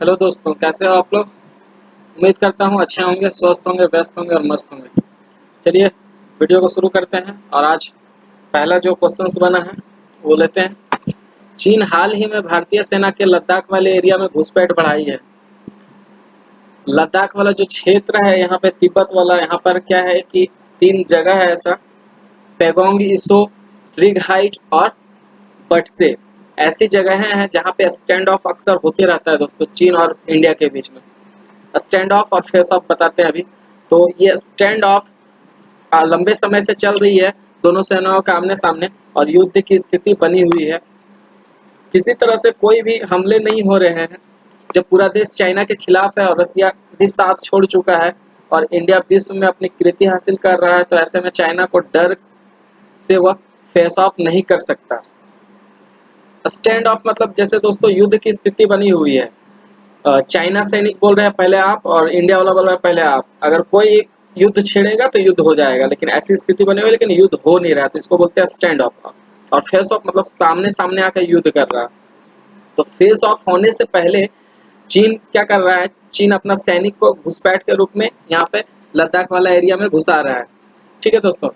Hello दोस्तों, कैसे हो आप लोग। उम्मीद करता हूँ अच्छे होंगे, स्वस्थ होंगे, व्यस्त होंगे और मस्त होंगे। चलिए वीडियो को शुरू करते हैं। और आज पहला जो क्वेश्चंस बना है वो लेते हैं। चीन हाल ही में भारतीय सेना के लद्दाख वाले एरिया में घुसपैठ बढ़ाई है। लद्दाख वाला जो क्षेत्र है यहाँ पे, तिब्बत वाला, यहाँ पर क्या है कि 3 जगह है ऐसा। पेगोंग इसो, ट्रिग हाइट और बटसे। ऐसी जगहें हैं जहाँ पे स्टैंड ऑफ अक्सर होते रहता है दोस्तों, चीन और इंडिया के बीच में। स्टैंड ऑफ और फेस ऑफ बताते हैं अभी। तो ये स्टैंड ऑफ लंबे समय से चल रही है, दोनों सेनाओं के आमने सामने, और युद्ध की स्थिति बनी हुई है। किसी तरह से कोई भी हमले नहीं हो रहे हैं। जब पूरा देश चाइना के खिलाफ है और रसिया भी साथ छोड़ चुका है और इंडिया विश्व में अपनी कृति हासिल कर रहा है, तो ऐसे में चाइना को डर से वह फेस ऑफ नहीं कर सकता। स्टैंड ऑफ मतलब जैसे दोस्तों युद्ध की स्थिति बनी हुई है। चाइना सैनिक बोल रहे हैं पहले आप, और इंडिया वाला बोल रहा है पहले आप। अगर कोई एक युद्ध छेड़ेगा तो युद्ध हो जाएगा, लेकिन ऐसी स्थिति बनी हुई है, लेकिन युद्ध हो नहीं रहा, तो इसको बोलते हैं स्टैंड ऑफ। और फेस ऑफ मतलब सामने सामने आकर युद्ध कर रहा है। तो फेस ऑफ होने से पहले चीन क्या कर रहा है, चीन अपना सैनिक को घुसपैठ के रूप में यहाँ पे लद्दाख वाला एरिया में घुसा रहा है। ठीक है दोस्तों,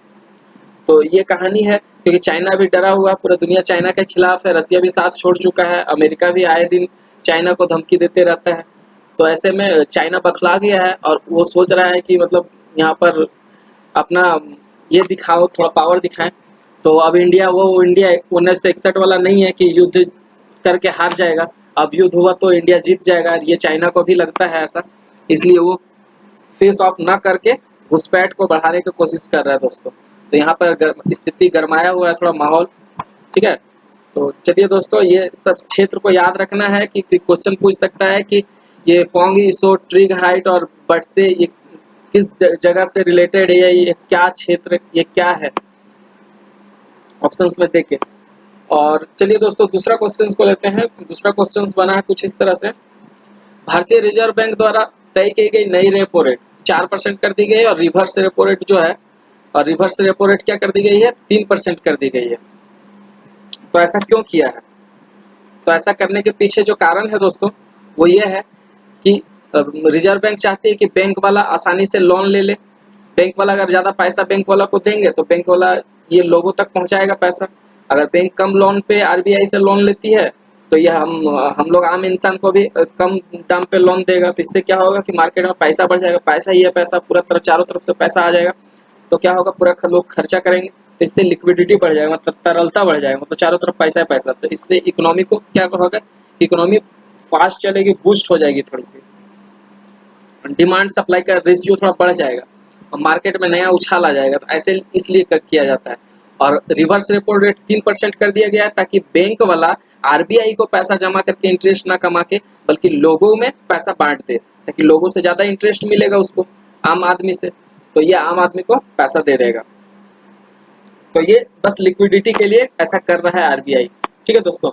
तो ये कहानी है। क्योंकि चाइना भी डरा हुआ है, पूरा दुनिया चाइना के खिलाफ है, रसिया भी साथ छोड़ चुका है, अमेरिका भी आए दिन चाइना को धमकी देते रहता है। तो ऐसे में चाइना बखला गया है और वो सोच रहा है कि मतलब यहाँ पर अपना ये दिखाओ, थोड़ा पावर दिखाएं। तो अब इंडिया, वो इंडिया 1961 वाला नहीं है कि युद्ध करके हार जाएगा। अब युद्ध हुआ तो इंडिया जीत जाएगा, ये चाइना को भी लगता है ऐसा। इसलिए वो फेस ऑफ ना करके घुसपैठ को बढ़ाने की कोशिश कर रहा है दोस्तों। तो यहाँ पर स्थिति गरमाया हुआ है थोड़ा माहौल। ठीक है, तो चलिए दोस्तों, ये सब क्षेत्र को याद रखना है कि क्वेश्चन पूछ सकता है कि ये पोंग इसो, ट्रिग हाइट और बट से ये किस जगह से रिलेटेड है, ये क्या क्षेत्र, ये क्या है, ऑप्शंस में देखे। और चलिए दोस्तों दूसरा क्वेश्चन को लेते हैं। दूसरा क्वेश्चन बना है कुछ इस तरह से। भारतीय रिजर्व बैंक द्वारा तय की गई नई रेपो रेट 4% कर दी गई है, और रिवर्स रेपो रेट जो है, और रिवर्स रेपो रेट क्या कर दी गई है, 3% कर दी गई है। तो ऐसा क्यों किया है? तो ऐसा करने के पीछे जो कारण है दोस्तों, वो ये है कि रिजर्व बैंक चाहती है कि बैंक वाला आसानी से लोन ले ले। बैंक वाला अगर ज्यादा पैसा बैंक वाला को देंगे तो बैंक वाला ये लोगों तक पहुंचाएगा पैसा। अगर बैंक कम लोन पे आरबीआई से लोन लेती है तो ये हम लोग आम इंसान को भी कम दाम पे लोन देगा। तो इससे क्या होगा कि मार्केट में पैसा बढ़ जाएगा, पैसा ही है, पैसा पूरा तरफ चारों तरफ से पैसा आ जाएगा। तो क्या होगा, पूरा लोग खर्चा करेंगे, तो इससे लिक्विडिटी बढ़ जाएगा, मतलब तरलता बढ़ जाएगा, मतलब चारों तरफ पैसा है पैसा। तो इससे इकोनॉमी को क्या होगा, इकोनॉमी फास्ट चलेगी, बूस्ट हो जाएगी, थोड़ी सी डिमांड सप्लाई का रेशियो थोड़ा बढ़ जाएगा और मार्केट में नया उछाल आ जाएगा। तो ऐसे इसलिए किया जाता है। और रिवर्स रेपो रेट 3% कर दिया गया है ताकि बैंक वाला आरबीआई को पैसा जमा करके इंटरेस्ट ना कमा के, बल्कि लोगों में पैसा बांट दे, ताकि लोगों से ज्यादा इंटरेस्ट मिलेगा उसको, आम आदमी से। तो ये आम आदमी को पैसा दे देगा। तो ये बस लिक्विडिटी के लिए ऐसा कर रहा है आरबीआई। ठीक है दोस्तों,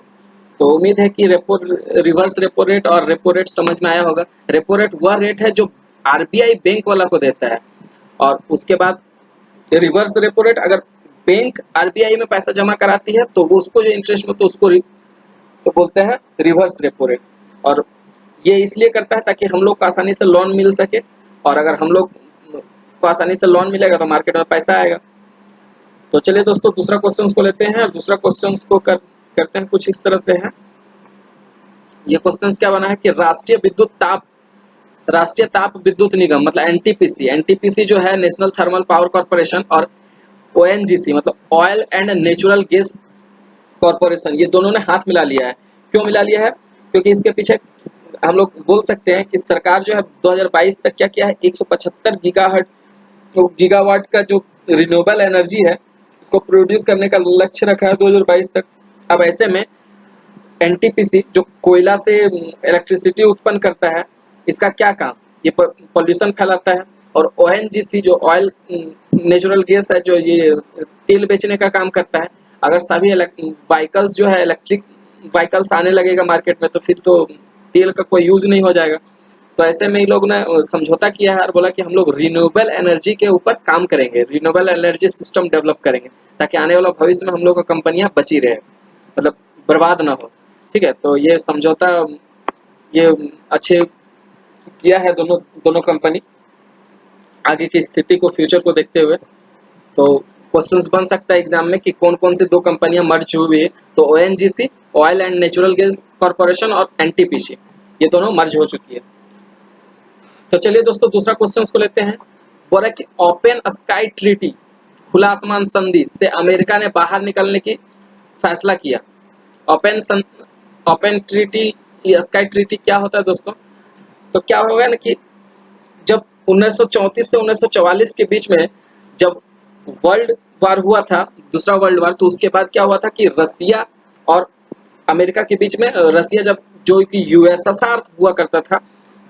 तो उम्मीद है कि रिवर्स रेपो रेट और रेपो रेट समझ में आया होगा। रेपो रेट वह रेट है जो आरबीआई बैंक वाला को देता है, और उसके बाद रिवर्स रेपो रेट अगर बैंक आरबीआई में पैसा जमा कराती है तो वो उसको जो इंटरेस्ट में, तो उसको तो बोलते हैं रिवर्स रेपो रेट। और ये इसलिए करता है ताकि हम लोग को आसानी से लोन मिल सके, और अगर हम लोग को आसानी से लोन मिलेगा तो मार्केट में पैसा आएगा। तो चलिए दोस्तों दूसरा क्वेश्चन को लेते हैं, और दूसरा क्वेश्चन को करते हैं कुछ इस तरह से है। ये क्वेश्चन क्या बना है कि राष्ट्रीय ताप विद्युत निगम मतलब एनटीपीसी, एनटीपीसी जो है नेशनल थर्मल पावर कॉर्पोरेशन, और ओएनजीसी मतलब oil and natural gas corporation, ये दोनों ने हाथ मिला लिया है। क्यों मिला लिया है? क्योंकि इसके पीछे हम लोग बोल सकते हैं कि सरकार जो है 2022 तक क्या किया है, 175 गीगावाट का जो रिन्यूएबल एनर्जी है उसको प्रोड्यूस करने का लक्ष्य रखा है 2022 तक। अब ऐसे में एनटीपीसी जो कोयला से इलेक्ट्रिसिटी उत्पन्न करता है, इसका क्या काम, ये पॉल्यूशन फैलाता है। और ओएनजीसी जो ऑयल नेचुरल गैस है, जो ये तेल बेचने का काम करता है। अगर सभी व्हीकल्स जो है इलेक्ट्रिक व्हीकल्स आने लगेगा मार्केट में, तो फिर तो तेल का कोई यूज नहीं हो जाएगा। तो ऐसे में ये लोग ने समझौता किया है और बोला कि हम लोग रिन्यूएबल एनर्जी के ऊपर काम करेंगे, रिन्यूएबल एनर्जी सिस्टम डेवलप करेंगे, ताकि आने वाला भविष्य में हम लोग का कंपनियां बची रहे, मतलब बर्बाद ना हो। ठीक है, तो ये समझौता ये अच्छे किया है दोनों दोनों कंपनी आगे की स्थिति को, फ्यूचर को देखते हुए। तो क्वेश्चंस बन सकता है एग्जाम में कि कौन कौन सी दो कंपनियां मर्ज हुई है। तो ONGC, oil and natural gas corporation, और एनटीपीसी, ये दोनों मर्ज हो चुकी है। तो चलिए दोस्तों दूसरा क्वेश्चन को लेते हैं। बोला कि ओपन स्काई ट्रीटी, खुला आसमान संधि से अमेरिका ने बाहर निकलने की फैसला किया। Open open treaty, sky treaty क्या होता है दोस्तों? तो क्या होगा ना कि जब 1934 से 1944 के बीच में जब वर्ल्ड वार हुआ था, दूसरा वर्ल्ड वार, तो उसके बाद क्या हुआ था कि रसिया और अमेरिका के बीच में, रसिया जब जो कि यूएसएसआर हुआ करता था,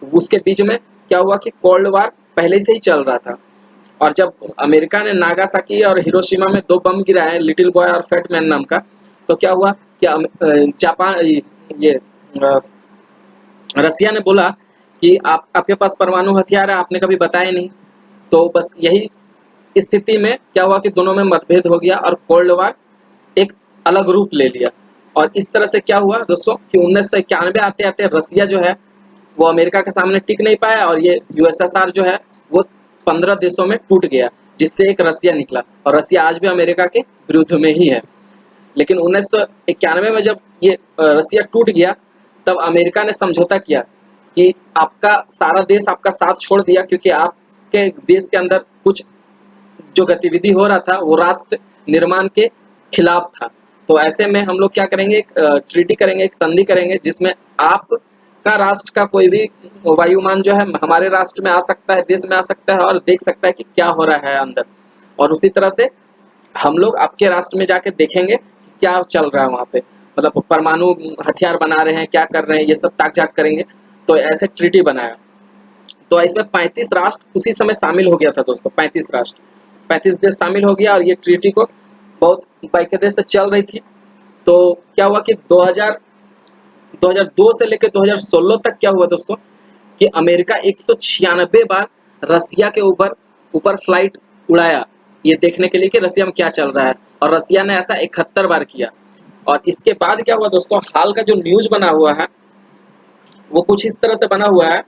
उसके बीच में क्या हुआ कि कोल्ड वार पहले से ही चल रहा था। और जब अमेरिका ने नागासाकी और हिरोशिमा में दो बम गिराए, लिटिल बॉय और फैट मैन नाम का, तो क्या हुआ कि जापान, ये रसिया ने बोला कि आपके पास परमाणु हथियार है, आपने कभी बताया नहीं। तो बस यही स्थिति में क्या हुआ कि दोनों में मतभेद हो गया और कोल्ड वार एक अलग रूप ले लिया। और इस तरह से क्या हुआ दोस्तों कि 1991 आते आते रसिया जो है वो अमेरिका के सामने टिक नहीं पाया, और ये यूएसएसआर जो है वो 15 देशों में टूट गया, जिससे एक रसिया निकला। और रसिया आज भी अमेरिका के विरुद्ध में ही है। लेकिन 1991 में जब ये रसिया टूट गया, तब अमेरिका ने समझौता किया कि आपका सारा देश आपका साथ छोड़ दिया, क्योंकि आपके देश के अंदर कुछ जो गतिविधि हो रहा था वो राष्ट्र निर्माण के खिलाफ था। तो ऐसे में हम लोग क्या करेंगे, एक ट्रीटी करेंगे, एक संधि करेंगे, जिसमें आपका राष्ट्र का कोई भी वायुमान जो है हमारे राष्ट्र में आ सकता है, देश में आ सकता है और देख सकता है कि क्या हो रहा है अंदर। और उसी तरह से हम लोग आपके राष्ट्र में जाके देखेंगे कि क्या चल रहा है वहाँ पे, मतलब परमाणु हथियार बना रहे हैं, क्या कर रहे हैं, ये सब ताक-झाक करेंगे। तो ऐसे ट्रीटी बनाया। तो इसमें 35 राष्ट्र उसी समय शामिल हो गया था दोस्तों, 35 राष्ट्र, 35 देश शामिल हो गया, और ये ट्रीटी को बहुत बाकायदे से चल रही थी। तो क्या हुआ कि 2002 से लेकर 2016 तक क्या हुआ दोस्तों कि अमेरिका 196 बार रसिया के ऊपर ऊपर फ्लाइट उड़ाया, ये देखने के लिए कि रसिया में क्या चल रहा है। और रसिया ने ऐसा 71 बार किया। और इसके बाद क्या हुआ दोस्तों, हाल का जो न्यूज बना हुआ है वो कुछ इस तरह से बना हुआ है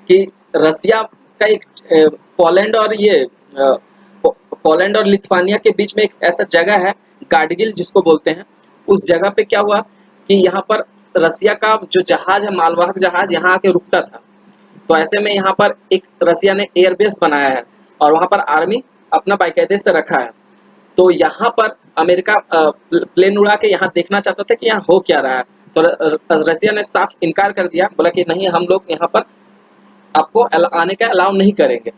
कि रसिया का एक पोलैंड और ये पोलैंड और लिथुआनिया के बीच में एक ऐसा जगह है, गाडगिल जिसको बोलते हैं। उस जगह पे क्या हुआ कि यहाँ पर रसिया का जो जहाज है, मालवाहक जहाज, यहाँ आके रुकता था। तो ऐसे में यहाँ पर एक रसिया ने एयरबेस बनाया है, और वहाँ पर आर्मी अपना बाकायदे से रखा है। तो यहाँ पर अमेरिका प्लेन उड़ा के यहाँ देखना चाहता था कि यहाँ हो क्या रहा है। तो रसिया ने साफ इनकार कर दिया, बोला कि नहीं, हम लोग यहाँ पर आपको आने का अलाउ नहीं करेंगे।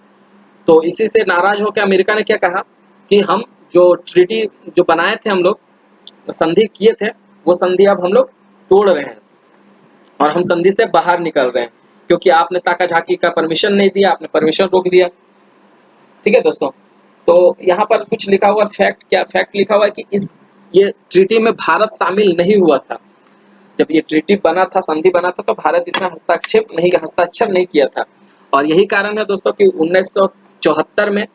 तो इसी से नाराज होकर अमेरिका ने क्या कहा कि हम जो ट्रीटी जो बनाए थे, हम लोग संधि किए थे, वो संधि अब हम लोग तोड़ रहे हैं और हम संधि से बाहर निकल रहे हैं, क्योंकि आपने ताका झाकी का परमिशन नहीं दिया, आपने परमिशन रोक दिया। ठीक है दोस्तों, तो यहाँ पर कुछ लिखा हुआ फैक्ट, क्या फैक्ट लिखा हुआ है कि इस ये ट्रीटी में भारत शामिल नहीं हुआ था। जब ये ट्रीटी बना था, संधि बना था, तो भारत इसमें हस्ताक्षर नहीं किया था। और यही कारण है दोस्तों कि 1974 में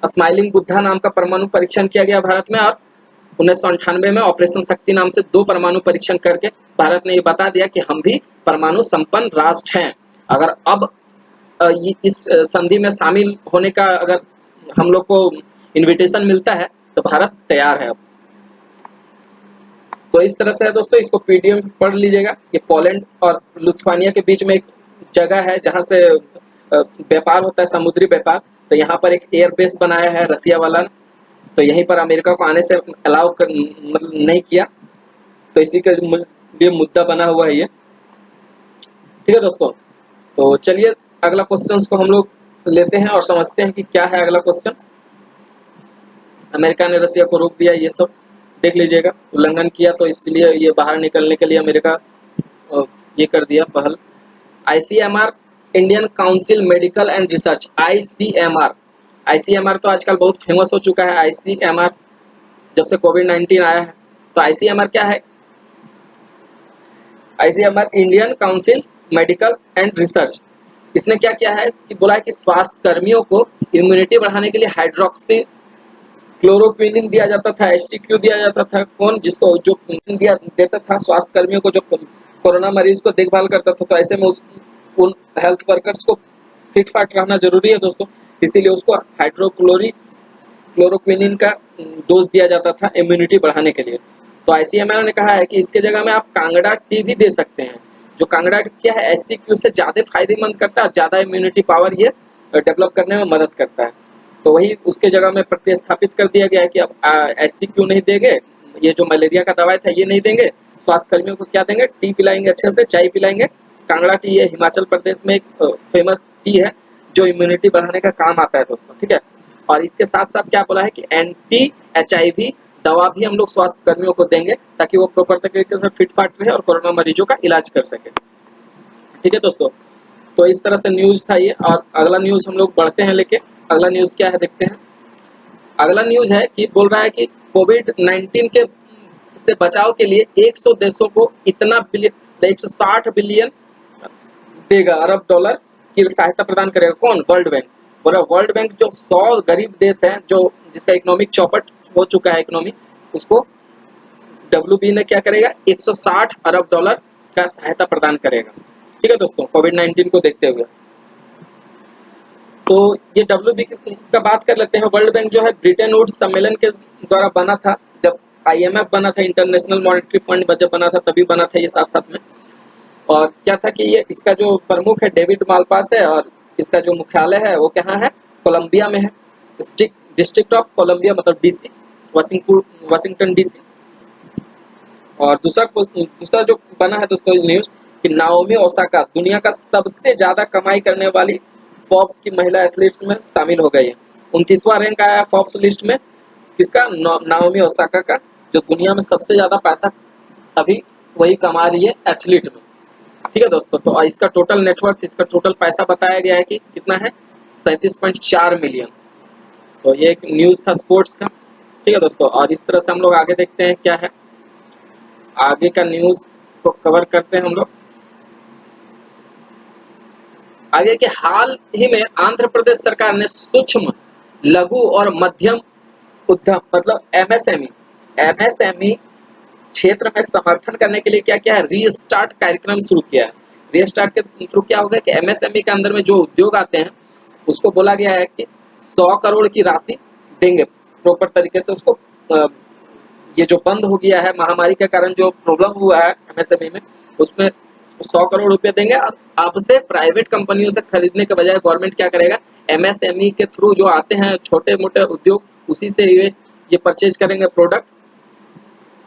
स्माइलिंग बुद्धा नाम का परमाणु परीक्षण किया गया भारत में, और 1998 में ऑपरेशन शक्ति नाम से 2 परमाणु परीक्षण करके भारत ने ये बता दिया कि हम भी परमाणु संपन्न राष्ट्र हैं। अगर अब इस संधि में शामिल होने का अगर हम लोग को इनविटेशन मिलता है तो भारत तैयार है अब। तो इस तरह से है दोस्तों, इसको पीडीएफ में पढ़ लीजिएगा। ये पोलैंड और लिथुआनिया के बीच में एक जगह है जहाँ से व्यापार होता है, समुद्री व्यापार। तो यहाँ पर एक एयरबेस बनाया है रसिया वाला, तो यहीं पर अमेरिका को आने से अलाउ कर मतलब नहीं किया। तो इसी का ये मुद्दा बना हुआ है ये। ठीक है दोस्तों, तो चलिए अगला क्वेश्चन को हम लोग लेते हैं और समझते हैं कि क्या है अगला क्वेश्चन। अमेरिका ने रसिया को रोक दिया, ये सब देख लीजिएगा, उल्लंघन किया, तो इसलिए ये बाहर निकलने के लिए अमेरिका ये कर दिया पहल। ICMR, Indian council medical and research, ICMR. ICMR तो आजकल बहुत फेमस हो चुका है। आईसीएमआर जब से कोविड-19 आया है। तो आईसीएमआर क्या है? ICMR Indian council medical and research. इसने क्या किया है कि बोला है कि स्वास्थ्य कर्मियों को इम्यूनिटी बढ़ाने के लिए हाइड्रोक्सी क्लोरोक्विनिन दिया जाता था, एचसीक्यू दिया जाता था। कौन जिसको जो दिया देता था स्वास्थ्य कर्मियों को, जो कोरोना मरीज को देखभाल करता था, तो ऐसे में उन हेल्थ वर्कर्स को फिट फाट रहना जरूरी है दोस्तों। इसीलिए उसको हाइड्रोक्लोरी क्लोरोक्विनिन का डोज दिया जाता था इम्यूनिटी बढ़ाने के लिए। तो आईसीएमआर ने कहा है कि इसके जगह में आप कांगड़ा टी भी दे सकते हैं। जो कांगड़ा टी क्या है, एससीक्यू से ज़्यादा फायदेमंद करता है, ज़्यादा इम्यूनिटी पावर ये डेवलप करने में मदद करता है। तो वही उसके जगह में प्रतिस्थापित कर दिया गया है कि अब एससीक्यू नहीं देंगे, ये जो मलेरिया का दवाई था ये नहीं देंगे, स्वास्थ्य कर्मियों को क्या देंगे, टी पिलाएंगे, अच्छे से चाय पिलाएंगे। कांगड़ा टी ये हिमाचल प्रदेश में एक फेमस टी है जो इम्यूनिटी बढ़ाने का काम आता है दोस्तों, ठीक है। और इसके साथ साथ क्या बोला है कि एंटी एचआईवी दवा भी हम लोग स्वास्थ्य कर्मियों को देंगे ताकि वो प्रॉपर तरीके से फिट फाट रहे और कोरोना मरीजों का इलाज कर सके, ठीक है दोस्तों। तो इस तरह से न्यूज था ये। और अगला न्यूज हम लोग बढ़ते हैं लेके। अगला न्यूज क्या है देखते हैं। अगला न्यूज है कि बोल रहा है कि कोविड 19 के से बचाव के लिए 100 देशों को इतना बिलियन 160 बिलियन देगा, अरब डॉलर की सहायता प्रदान करेगा। कौन? World bank. बोला वर्ल्ड बैंक जो 100 गरीब देश है, जो जिसका इकोनॉमिक चौपट हो चुका है इकोनॉमी, उसको डब्ल्यूबी ने क्या करेगा, 160 अरब डॉलर का सहायता प्रदान करेगा, ठीक है दोस्तों, कोविड 19 को देखते हुए। तो ये डब्ल्यूबी का बात कर लेते हैं। वर्ल्ड बैंक जो है ब्रिटेन वुड्स सम्मेलन के द्वारा बना था। जब आईएमएफ बना था, इंटरनेशनल मॉनेटरी फंड जब बना था, तभी बना था ये साथ साथ में। और क्या था कि ये इसका जो प्रमुख है डेविड मालपास है, और इसका जो मुख्यालय है वो कहाँ है, कोलंबिया में है। डिस्ट्रिक्ट ऑफ कोलंबिया मतलब डीसी, वाशिंगटन डीसी। और दूसरा जो बना है दोस्तों न्यूज कि नाओमी ओसाका दुनिया का सबसे ज्यादा कमाई करने वाली फोर्ब्स की महिला एथलीट्स में शामिल हो गई है। 29वां रैंक आया फोर्ब्स लिस्ट में किसका, नाओमी ओसाका का, जो दुनिया में सबसे ज्यादा पैसा अभी वही कमा रही है एथलीट में, ठीक है दोस्तों। तो इसका टोटल नेटवर्थ, इसका टोटल पैसा बताया गया है कि कितना है, 37.4 मिलियन। तो ये एक न्यूज था स्पोर्ट्स का, ठीक है दोस्तों। और इस तरह से हम लोग आगे देखते हैं क्या है, आगे का न्यूज को कवर करते हैं हम लोग। आगे के हाल ही में आंध्र प्रदेश सरकार ने सूक्ष्म, लघु और मध्यम उद्यम मतलब एमएसएमई क्षेत्र में समर्थन करने के लिए क्या क्या है, रीस्टार्ट कार्यक्रम शुरू किया है। रीस्टार्ट के थ्रू क्या होगा कि एमएसएमई के अंदर में जो उद्योग आते हैं उसको बोला गया है कि 100 करोड़ की राशि देंगे प्रॉपर तरीके से उसको। ये जो बंद हो गया है महामारी के कारण, जो प्रॉब्लम हुआ है एमएसएमई में, उसमें 100 करोड़ रुपए देंगे। और अब से प्राइवेट कंपनियों से खरीदने के बजाय गवर्नमेंट क्या करेगा, एमएसएमई के थ्रू जो आते हैं छोटे मोटे उद्योग, उसी से ये परचेज करेंगे प्रोडक्ट,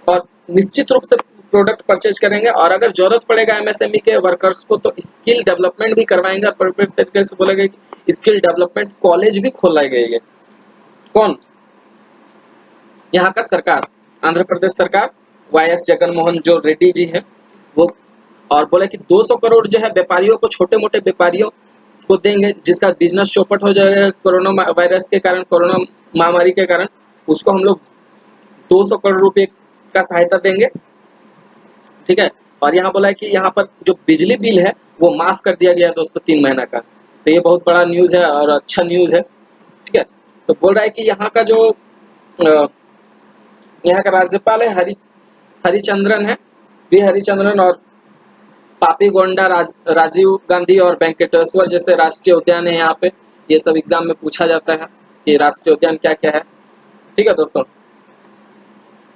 और निश्चित रूप से प्रोडक्ट परचेज करेंगे। और अगर जरूरत पड़ेगा एमएसएमई के वर्कर्स को तो स्किल डेवलपमेंट भी करवाएंगे। और परफेक्ट तरीके से बोलेगा कि स्किल डेवलपमेंट कॉलेज भी खोला गया है। कौन? यहाँ का सरकार, आंध्र प्रदेश सरकार, वाईएस जगन मोहन जो रेड्डी जी है वो। और बोले कि 200 करोड़ जो है व्यापारियों को, छोटे मोटे व्यापारियों को देंगे जिसका बिजनेस चौपट हो जाएगा कोरोना वायरस के कारण, कोरोना महामारी के कारण, उसको हम लोग 200 करोड़ रुपए का सहायता देंगे, ठीक है। और यहाँ बोला है कि यहाँ पर जो बिजली बिल है वो माफ कर दिया गया है दोस्तों 3 महीना का। तो ये बहुत बड़ा न्यूज है और अच्छा न्यूज है, ठीक है। तो बोल रहा है कि यहाँ का जो यहाँ का राज्यपाल है हरिचंद्रन है, वी हरिचंद्रन। और पापी गोंडा, राजीव गांधी और वेंकटेश्वर जैसे राष्ट्रीय उद्यान है यहाँ पे। ये सब एग्जाम में पूछा जाता है कि राष्ट्रीय उद्यान क्या क्या है, ठीक है दोस्तों।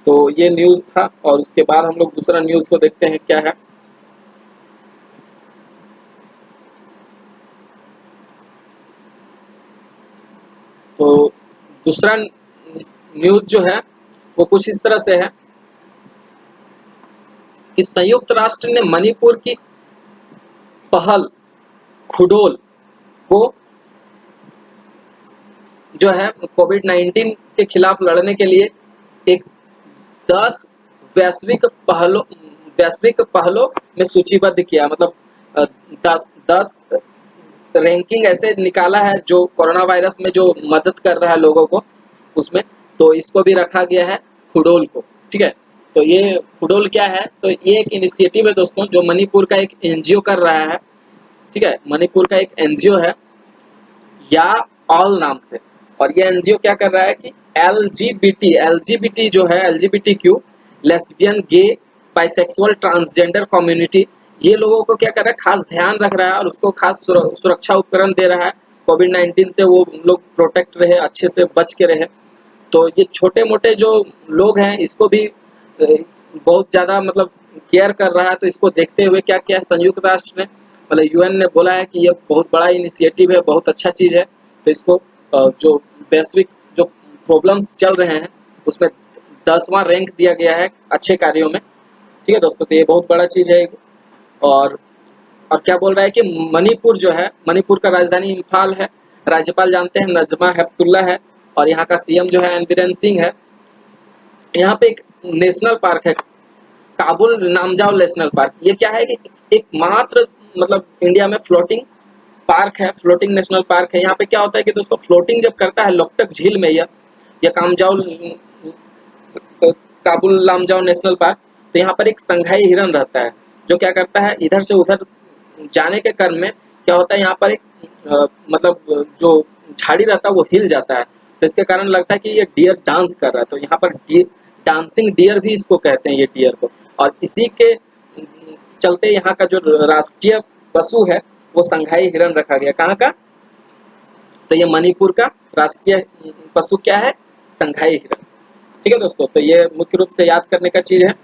तो ये न्यूज था। और उसके बाद हम लोग दूसरा न्यूज को देखते हैं क्या है। तो दूसरा न्यूज जो है वो कुछ इस तरह से है कि संयुक्त राष्ट्र ने मणिपुर की पहल खुडोल को जो है कोविड 19 के खिलाफ लड़ने के लिए एक 10 वैश्विक पहलों में सूचीबद्ध किया। मतलब 10 रैंकिंग ऐसे निकाला है जो कोरोना वायरस में जो मदद कर रहा है लोगों को उसमें। तो इसको भी रखा गया है खुडोल को, ठीक है। तो ये खुडोल क्या है, तो ये एक इनिशिएटिव है दोस्तों जो मणिपुर का एक एनजीओ कर रहा है, ठीक है। मणिपुर का एक एनजीओ है या ऑल नाम से। और ये एनजीओ क्या कर रहा है कि एलजीबीटी जो है, LGBT Q, lesbian, gay bisexual, transgender community, ये लोगों को क्या कर रहा है, खास ध्यान रख रहा है और उसको खास सुरक्षा उपकरण दे रहा है। कोविड-19 से वो लोग प्रोटेक्ट रहे, अच्छे से बच के रहे। तो ये छोटे मोटे जो लोग हैं इसको भी बहुत ज़्यादा मतलब केयर कर रहा है। तो इसको देखते हुए क्या किया संयुक्त राष्ट्र ने, मतलब यूएन ने बोला है कि ये बहुत बड़ा इनिशिएटिव है, बहुत अच्छा चीज़ है। तो इसको जो वैश्विक जो प्रॉब्लम्स चल रहे हैं उसमें 10वां रैंक दिया गया है अच्छे कार्यों में। ठीक है दोस्तों, तो ये बहुत बड़ा चीज़ है। और और क्या बोल रहा है कि मणिपुर जो है, मणिपुर का राजधानी इम्फाल है, राज्यपाल जानते हैं नजमा हेपतुल्ला है, और यहाँ का सीएम जो है बीरेन सिंह है। यहाँ पे एक नेशनल पार्क है, काबुल नामजाव नेशनल पार्क। ये क्या है कि एक मात्र मतलब इंडिया में फ्लोटिंग पार्क है, फ्लोटिंग नेशनल पार्क है। यहाँ पे क्या होता है कि दोस्तों फ्लोटिंग जब करता है लोकटक झील में या कामजाव काबुल लामजाओ नेशनल पार्क, तो यहाँ पर एक संघाई हिरन रहता है जो क्या करता है इधर से उधर जाने के क्रम में क्या होता है, यहाँ पर एक मतलब जो झाड़ी रहता है वो हिल जाता है। तो इसके कारण लगता है कि ये डियर डांस कर रहा है। तो यहाँ पर डांसिंग डियर भी इसको कहते हैं, ये डियर को। और इसी के चलते यहाँ का जो राष्ट्रीय पशु है वो संघाई हिरन रखा गया। कहाँ का? तो ये मणिपुर का राष्ट्रीय पशु क्या है? संघाई हिरन। ठीक है दोस्तों, तो ये मुख्य रूप से याद करने का चीज है।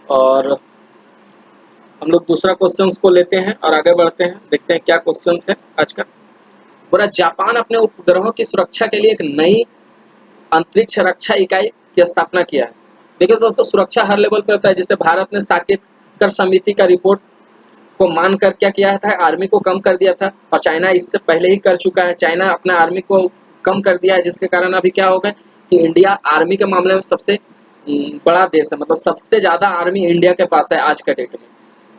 और हम लोग दूसरा क्वेश्चंस को लेते हैं और आगे बढ़ते हैं, देखते हैं क्या क्वेश्चंस है आज का। पूरा जापान अपने उपग्रहों की सुरक्षा के लिए एक नई अंतरिक्ष रक्षा इकाई की स्थापना किया है। देखिए दोस्तों, सुरक्षा हर लेवल पर होता है। जैसे भारत ने साकेत कर समिति का रिपोर्ट को मानकर क्या किया था, आर्मी को कम कर दिया था, और चाइना इससे पहले ही कर चुका है। चाइना अपना आर्मी को कम कर दिया है, जिसके कारण अभी क्या हो गया कि इंडिया आर्मी के मामले में सबसे बड़ा देश है। मतलब सबसे ज्यादा आर्मी इंडिया के पास है आज के डेट में।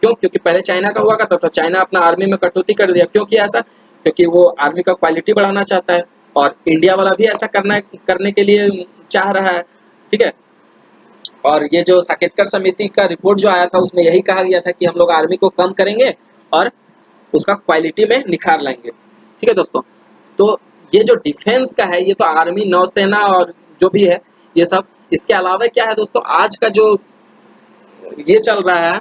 क्यों? क्योंकि पहले चाइना का हुआ करता था, चाइना अपना आर्मी में कटौती कर दिया। क्यों किया ऐसा? क्योंकि वो आर्मी का क्वालिटी बढ़ाना चाहता है, और इंडिया वाला भी ऐसा करने के लिए चाह रहा है। ठीक है, और ये जो साकेतकर समिति का रिपोर्ट जो आया था उसमें यही कहा गया था कि हम लोग आर्मी को कम करेंगे और उसका क्वालिटी में निखार लाएंगे। ठीक है दोस्तों, तो ये जो डिफेंस का है ये तो आर्मी, नौसेना और जो भी है ये सब। इसके अलावा क्या है दोस्तों, आज का जो ये चल रहा है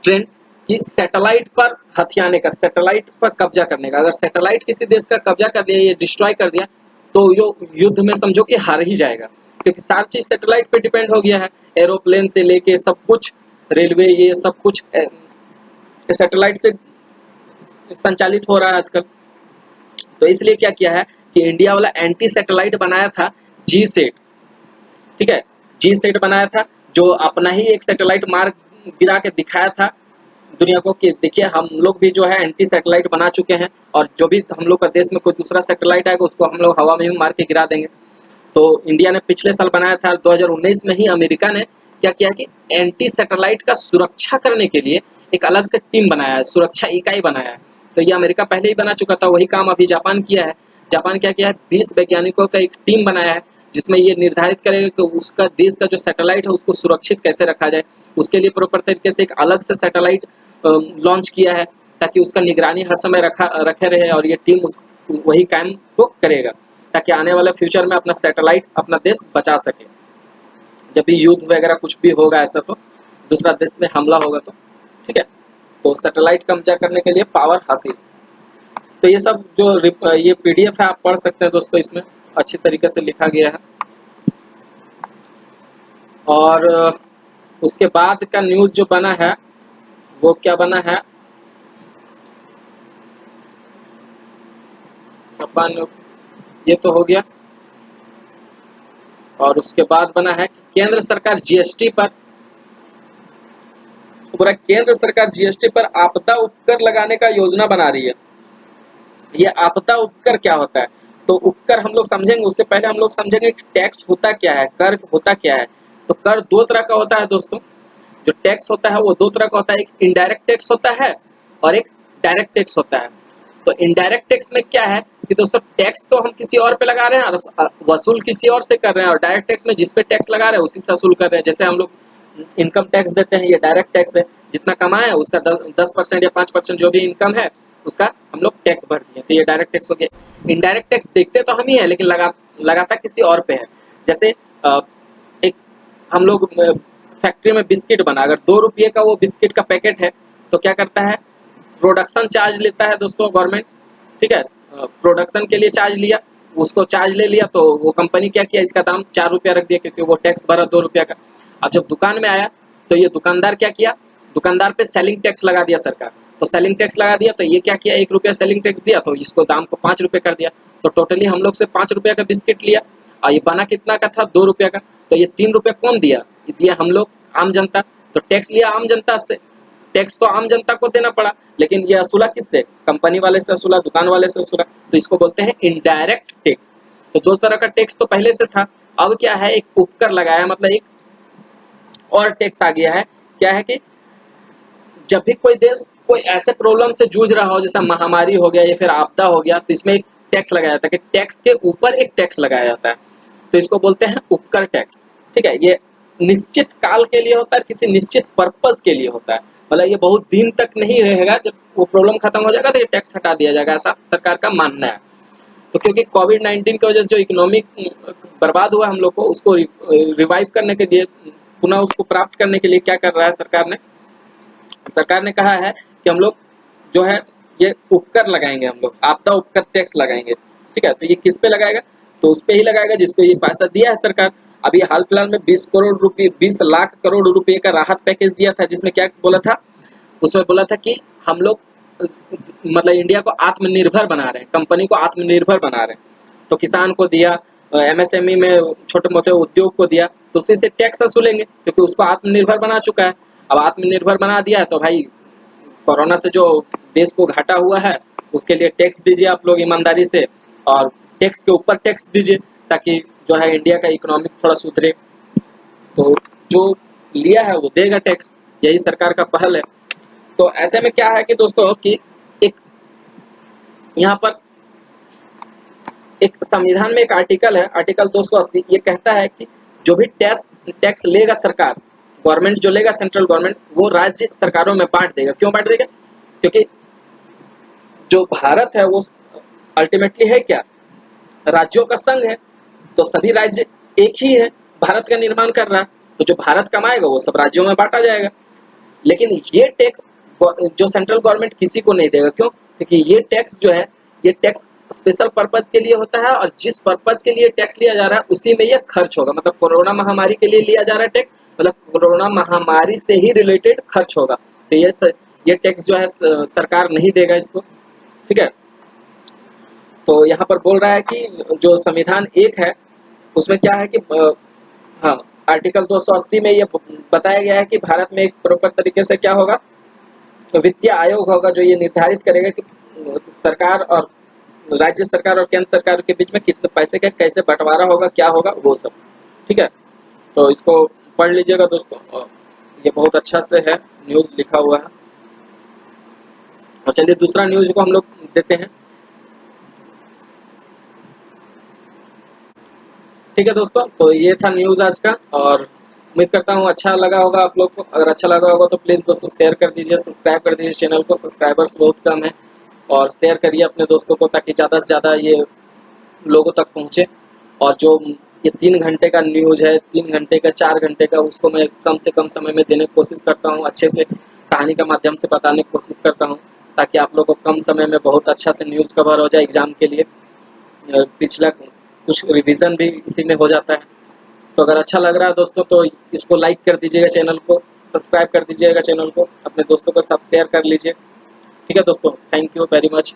ट्रेंड कि सैटेलाइट पर हथियाने का, सैटेलाइट पर कब्जा करने का। अगर सैटेलाइट किसी देश का कब्जा कर लिया, ये डिस्ट्रॉय कर दिया, तो यो युद्ध में समझो कि हार ही जाएगा। क्योंकि सारी चीज सैटेलाइट पे डिपेंड हो गया है, एरोप्लेन से लेके सब कुछ, रेलवे, ये सब कुछ सैटेलाइट से संचालित हो रहा है आजकल। तो इसलिए क्या किया है कि इंडिया वाला एंटी सैटेलाइट बनाया था, जी सेट। ठीक है, जी सेट बनाया था, जो अपना ही एक सैटेलाइट मार गिरा के दिखाया था दुनिया को कि देखिए हम लोग भी जो है एंटी सैटेलाइट बना चुके हैं, और जो भी हम लोग का देश में कोई दूसरा सैटेलाइट आएगा उसको हम लोग हवा में भी मार के गिरा देंगे। तो इंडिया ने पिछले साल बनाया था, 2019 में ही अमेरिका ने क्या किया कि एंटी सैटेलाइट का सुरक्षा करने के लिए एक अलग से टीम बनाया है, सुरक्षा इकाई बनाया है। तो ये अमेरिका पहले ही बना चुका था, वही काम अभी जापान किया है। जापान क्या किया है, 20 वैज्ञानिकों का एक टीम बनाया है, जिसमें ये निर्धारित करेगा कि उसका देश का जो सैटेलाइट है उसको सुरक्षित कैसे रखा जाए। उसके लिए प्रॉपर तरीके से एक अलग से सैटेलाइट लॉन्च किया है, ताकि उसका निगरानी हर समय रखे रहे, और ये टीम वही काम को करेगा, ताकि आने वाले फ्यूचर में अपना सैटेलाइट अपना देश बचा सके। जब भी युद्ध वगैरह कुछ भी होगा ऐसा, तो दूसरा देश में हमला होगा तो। ठीक है, तो सैटेलाइट कब्जा करने के लिए पावर हासिल। तो ये सब जो ये पीडीएफ है आप पढ़ सकते हैं दोस्तों, इसमें अच्छी तरीके से लिखा गया है। और उसके बाद का न्यूज जो बना है वो क्या बना है, अपन ये तो हो गया। और उसके बाद बना है कि केंद्र सरकार जीएसटी पर, पूरा केंद्र सरकार जीएसटी पर आपदा उपकर लगाने का योजना बना रही है। ये आपदा उपकर क्या होता है, तो उपकर हम लोग समझेंगे, उससे पहले हम लोग समझेंगे कि टैक्स होता क्या है, कर होता क्या है। तो कर दो तरह का होता है दोस्तों। जो टैक्स होता है वो दो तरह का होता है, एक इनडायरेक्ट टैक्स होता है और एक डायरेक्ट टैक्स होता है। तो इनडायरेक्ट टैक्स में क्या है कि दोस्तों टैक्स तो हम किसी और पे लगा रहे हैं और वसूल किसी और से कर रहे हैं, और डायरेक्ट टैक्स में जिस पे टैक्स लगा रहे हैं उसी से वसूल कर रहे हैं। जैसे हम लोग इनकम टैक्स देते हैं, ये डायरेक्ट टैक्स है, जितना कमाए उसका 10% या 5% जो भी इनकम है उसका हम लोग टैक्स भर दिए, तो ये डायरेक्ट टैक्स हो गया। इनडायरेक्ट टैक्स देखते तो हम ही है, लेकिन लगाता किसी और पे है। जैसे एक हम लोग फैक्ट्री में बिस्किट बना, अगर 2 रुपये का वो बिस्किट का पैकेट है तो क्या करता है, प्रोडक्शन चार्ज लेता है दोस्तों गवर्नमेंट, ठीक है, प्रोडक्शन के लिए चार्ज लिया, उसको चार्ज ले लिया, तो वो कंपनी क्या किया, इसका दाम 4 रुपया रख दिया क्योंकि वो टैक्स भरा 2 रुपया का। अब जब दुकान में आया तो ये दुकानदार क्या किया, दुकानदार पे सेलिंग टैक्स लगा दिया सरकार, तो सेलिंग टैक्स लगा दिया तो ये क्या किया, 1 रुपया सेलिंग टैक्स दिया तो इसको दाम को 5 रुपये कर दिया, तो टोटली हम लोग से 5 रुपया का बिस्किट लिया और ये बना कितना का था, 2 रुपया का, तो ये 3 रुपया कौन दिया, ये दिया हम लोग आम जनता, तो टैक्स लिया आम जनता से, टैक्स तो आम जनता को देना पड़ा, लेकिन ये असूला किससे, कंपनी वाले से असूला, दुकान वाले से असूला, तो इसको बोलते हैं इनडायरेक्ट टैक्स। तो 2 तरह का टैक्स तो पहले से था, अब क्या है, एक उपकर लगाया, मतलब एक और टैक्स आ गया है, क्या है कि जब भी कोई देश कोई ऐसे प्रॉब्लम से जूझ रहा हो, जैसा महामारी हो गया या फिर आपदा हो गया, तो इसमें एक टैक्स लगाया जाता है कि टैक्स के ऊपर एक टैक्स लगाया जाता है, तो इसको बोलते हैं उपकर टैक्स, ठीक है। ये निश्चित काल के लिए होता है, किसी निश्चित पर्पज के लिए होता है, मतलब ये बहुत दिन तक नहीं रहेगा, जब वो प्रॉब्लम खत्म हो जाएगा तो ये टैक्स हटा दिया जाएगा, ऐसा सरकार का मानना है। तो क्योंकि कोविड-19 की वजह से जो इकोनॉमिक बर्बाद हुआ हम लोग को, उसको रिवाइव करने के लिए, पुनः उसको प्राप्त करने के लिए क्या कर रहा है सरकार ने, सरकार ने कहा है कि हम लोग जो है ये उपकर लगाएंगे, हम लोग आपदा उपकर टैक्स लगाएंगे, ठीक है। तो ये किस पे लगाएगा, तो उस पे ही लगाएगा जिसको ये पैसा दिया है सरकार। अभी हाल फिलहाल में 20 करोड़ रुपए, 20 लाख करोड़ रुपए का राहत पैकेज दिया था, जिसमें क्या बोला था, उसमें बोला था कि हम लोग मतलब इंडिया को आत्मनिर्भर बना रहे हैं, कंपनी को आत्मनिर्भर बना रहे हैं, तो किसान को दिया, एमएसएमई में छोटे मोटे उद्योग को दिया, तो उसी से टैक्स वसूलेंगे क्योंकि उसको आत्मनिर्भर बना चुका है। अब आत्मनिर्भर बना दिया है तो भाई कोरोना से जो देश को घाटा हुआ है उसके लिए टैक्स दीजिए आप लोग ईमानदारी से, और टैक्स के ऊपर टैक्स दीजिए ताकि जो है इंडिया का इकोनॉमिक थोड़ा सुधरे, तो जो लिया है वो देगा टैक्स, यही सरकार का पहल है। तो ऐसे में क्या है कि दोस्तों कि एक यहाँ पर एक संविधान में एक आर्टिकल है, आर्टिकल 280, ये कहता है कि जो भी टैक्स टैक्स लेगा सरकार, गवर्नमेंट जो लेगा, सेंट्रल गवर्नमेंट, वो राज्य सरकारों में बांट देगा। क्यों बांट देगा, क्योंकि जो भारत है वो अल्टीमेटली है क्या, राज्यों का संघ है, तो सभी राज्य एक ही है, भारत का निर्माण कर रहा है, तो जो भारत कमाएगा वो सब राज्यों में बांटा जाएगा। लेकिन ये टैक्स जो सेंट्रल गवर्नमेंट किसी को नहीं देगा, क्यों, क्योंकि ये टैक्स जो है, ये टैक्स स्पेशल पर्पज के लिए होता है, और जिस पर्पज के लिए टैक्स लिया जा रहा है उसी में ये खर्च होगा, मतलब कोरोना महामारी के लिए लिया जा रहा है टैक्स, मतलब कोरोना महामारी से ही रिलेटेड खर्च होगा, तो ये टैक्स जो है सरकार नहीं देगा इसको, ठीक है। तो यहाँ पर बोल रहा है कि जो संविधान 1 है उसमें क्या है कि हाँ, आर्टिकल 280 में ये बताया गया है कि भारत में एक प्रॉपर तरीके से क्या होगा, तो वित्तीय आयोग होगा जो ये निर्धारित करेगा कि सरकार और राज्य सरकार और केंद्र सरकार के बीच में कितने पैसे का कैसे बंटवारा होगा, क्या होगा वो सब, ठीक है। तो इसको पढ़ लीजिएगा दोस्तों, और ये बहुत अच्छा से है, न्यूज़ लिखा हुआ है। और चलिए दूसरा न्यूज़ को हम लोग देते हैं, ठीक है दोस्तों। तो ये था न्यूज़ आज का, और उम्मीद करता हूँ अच्छा लगा होगा आप लोग को। अगर अच्छा लगा होगा तो प्लीज़ दोस्तों शेयर कर दीजिए, सब्सक्राइब कर दीजिए चैनल को, सब्सक्राइबर्स बहुत कम है, और शेयर करिए अपने दोस्तों को ताकि ज़्यादा से ज़्यादा ये लोगों तक पहुँचे। और जो ये 3 घंटे का न्यूज़ है, 3 घंटे का, 4 घंटे का, उसको मैं कम से कम समय में देने की कोशिश करता हूँ, अच्छे से कहानी के माध्यम से बताने की कोशिश करता हूँ, ताकि आप लोग को कम समय में बहुत अच्छा से न्यूज़ कवर हो जाए एग्जाम के लिए। पिछला कुछ रिवीजन भी इसी में हो जाता है। तो अगर अच्छा लग रहा है दोस्तों तो इसको लाइक कर दीजिएगा, चैनल को सब्सक्राइब कर दीजिएगा, चैनल को अपने दोस्तों के साथ शेयर कर लीजिए, ठीक है दोस्तों। Thank you very much.